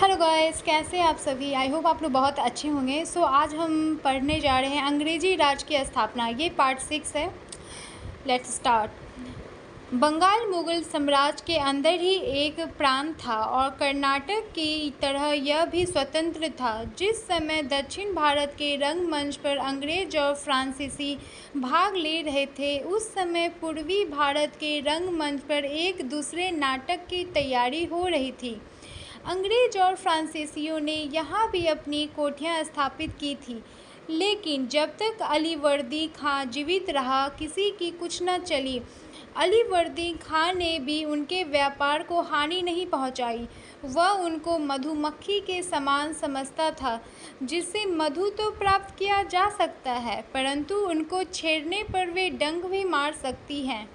Hello guys, कैसे हैं आप सभी। आई होप आप लोग बहुत अच्छे होंगे। आज हम पढ़ने जा रहे हैं अंग्रेजी राज की स्थापना। ये पार्ट 6 है। Let's start. बंगाल मुगल साम्राज्य के अंदर ही एक प्रांत था और कर्नाटक की तरह यह भी स्वतंत्र था। जिस समय दक्षिण भारत के रंगमंच पर अंग्रेज और फ्रांसीसी भाग ले रहे थे, उस समय पूर्वी भारत के रंगमंच पर एक दूसरे नाटक की तैयारी हो रही थी। अंग्रेज और फ्रांसीसियों ने यहाँ भी अपनी कोठियाँ स्थापित की थी, लेकिन जब तक अलीवर्दी खां जीवित रहा, किसी की कुछ न चली। अलीवर्दी खां ने भी उनके व्यापार को हानि नहीं पहुँचाई। वह उनको मधुमक्खी के समान समझता था, जिससे मधु तो प्राप्त किया जा सकता है, परंतु उनको छेड़ने पर वे डंक भी मार सकती हैं।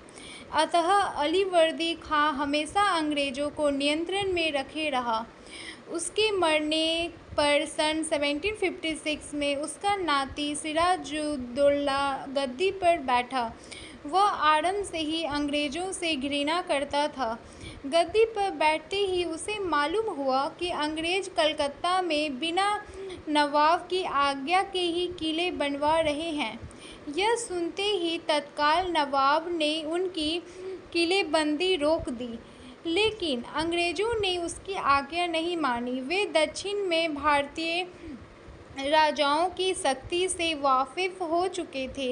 अतः अलीवर्दी खां हमेशा अंग्रेज़ों को नियंत्रण में रखे रहा। उसके मरने पर सन 1756 में उसका नाती सिराजुद्दौला गद्दी पर बैठा। वह आरंभ से ही अंग्रेज़ों से घृणा करता था। गद्दी पर बैठते ही उसे मालूम हुआ कि अंग्रेज़ कलकत्ता में बिना नवाब की आज्ञा के ही किले बनवा रहे हैं। यह सुनते ही तत्काल नवाब ने उनकी किलेबंदी रोक दी, लेकिन अंग्रेज़ों ने उसकी आज्ञा नहीं मानी। वे दक्षिण में भारतीय राजाओं की शक्ति से वाकिफ़ हो चुके थे,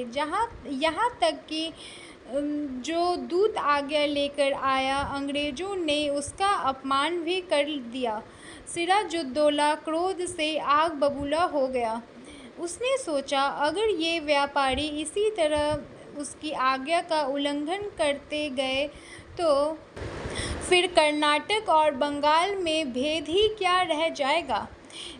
यहाँ तक कि जो दूत आज्ञा लेकर आया, अंग्रेज़ों ने उसका अपमान भी कर दिया। सिराजुद्दौला क्रोध से आग बबूला हो गया। उसने सोचा, अगर ये व्यापारी इसी तरह उसकी आज्ञा का उल्लंघन करते गए तो फिर कर्नाटक और बंगाल में भेद ही क्या रह जाएगा।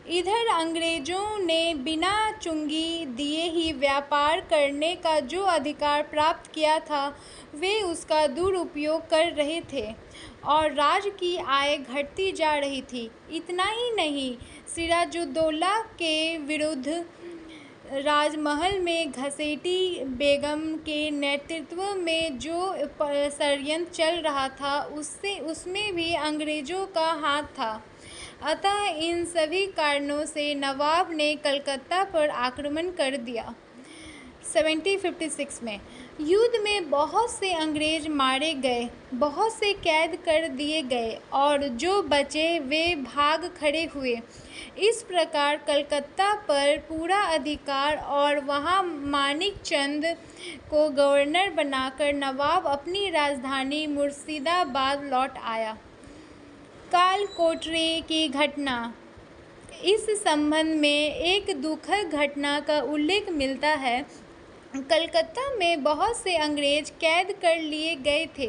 इधर अंग्रेज़ों ने बिना चुंगी दिए ही व्यापार करने का जो अधिकार प्राप्त किया था, वे उसका दुरुपयोग कर रहे थे और राज्य की आय घटती जा रही थी। इतना ही नहीं, सिराजुद्दौला के विरुद्ध राजमहल में घसेटी बेगम के नेतृत्व में जो षड्यंत्र चल रहा था, उसमें भी अंग्रेज़ों का हाथ था। अतः इन सभी कारणों से नवाब ने कलकत्ता पर आक्रमण कर दिया। 1756 में युद्ध में बहुत से अंग्रेज मारे गए, बहुत से कैद कर दिए गए और जो बचे वे भाग खड़े हुए। इस प्रकार कलकत्ता पर पूरा अधिकार और वहाँ मानिकचंद को गवर्नर बनाकर नवाब अपनी राजधानी मुर्शिदाबाद लौट आया। कालकोठरी की घटना। इस संबंध में एक दुखद घटना का उल्लेख मिलता है। कलकत्ता में बहुत से अंग्रेज कैद कर लिए गए थे।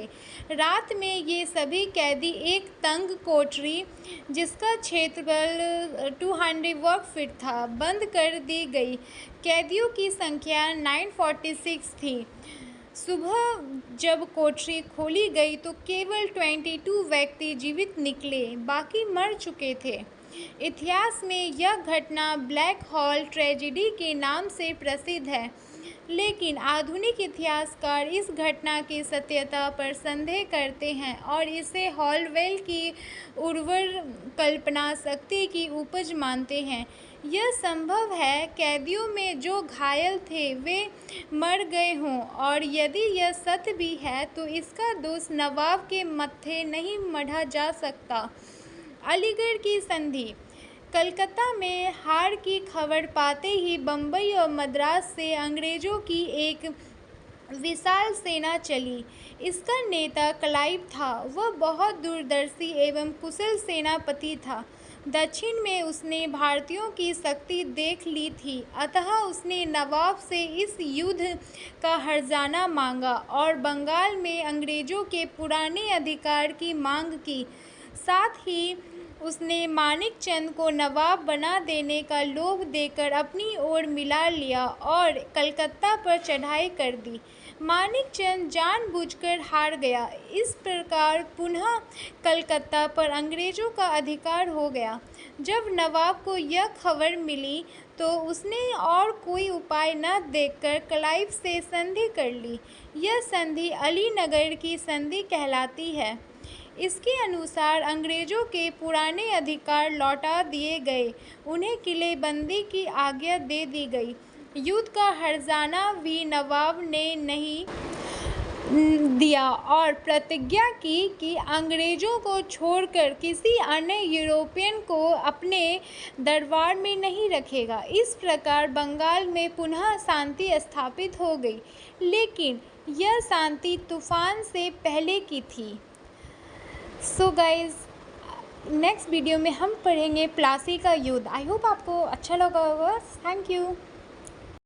रात में ये सभी कैदी एक तंग कोठरी, जिसका क्षेत्रफल 200 वर्ग फीट था, बंद कर दी गई। कैदियों की संख्या 946 थी। सुबह जब कोठरी खोली गई तो केवल 22 व्यक्ति जीवित निकले, बाकी मर चुके थे। इतिहास में यह घटना ब्लैक हॉल ट्रेजेडी के नाम से प्रसिद्ध है, लेकिन आधुनिक इतिहासकार इस घटना की सत्यता पर संदेह करते हैं और इसे हॉलवेल की उर्वर कल्पना शक्ति की उपज मानते हैं। यह संभव है कैदियों में जो घायल थे वे मर गए हों, और यदि यह सत्य भी है तो इसका दोष नवाब के मत्थे नहीं मढ़ा जा सकता। अलीगढ़ की संधि। कलकत्ता में हार की खबर पाते ही बम्बई और मद्रास से अंग्रेज़ों की एक विशाल सेना चली। इसका नेता क्लाइव था। वह बहुत दूरदर्शी एवं कुशल सेनापति था। दक्षिण में उसने भारतीयों की शक्ति देख ली थी, अतः उसने नवाब से इस युद्ध का हर्जाना मांगा और बंगाल में अंग्रेज़ों के पुराने अधिकार की मांग की। साथ ही उसने मानिकचंद को नवाब बना देने का लोभ देकर अपनी ओर मिला लिया और कलकत्ता पर चढ़ाई कर दी। मानिकचंद जानबूझकर हार गया। इस प्रकार पुनः कलकत्ता पर अंग्रेज़ों का अधिकार हो गया। जब नवाब को यह खबर मिली तो उसने और कोई उपाय न देखकर क्लाइव से संधि कर ली। यह संधि अलीनगर की संधि कहलाती है। इसके अनुसार अंग्रेज़ों के पुराने अधिकार लौटा दिए गए, उन्हें किलेबंदी की आज्ञा दे दी गई। युद्ध का हर्जाना भी नवाब ने नहीं दिया और प्रतिज्ञा की कि अंग्रेज़ों को छोड़कर किसी अन्य यूरोपियन को अपने दरबार में नहीं रखेगा। इस प्रकार बंगाल में पुनः शांति स्थापित हो गई, लेकिन यह शांति तूफान से पहले की थी। सो गाइज़, नेक्स्ट वीडियो में हम पढ़ेंगे प्लासी का युद्ध। आई होप आपको अच्छा लगा होगा। Thank you.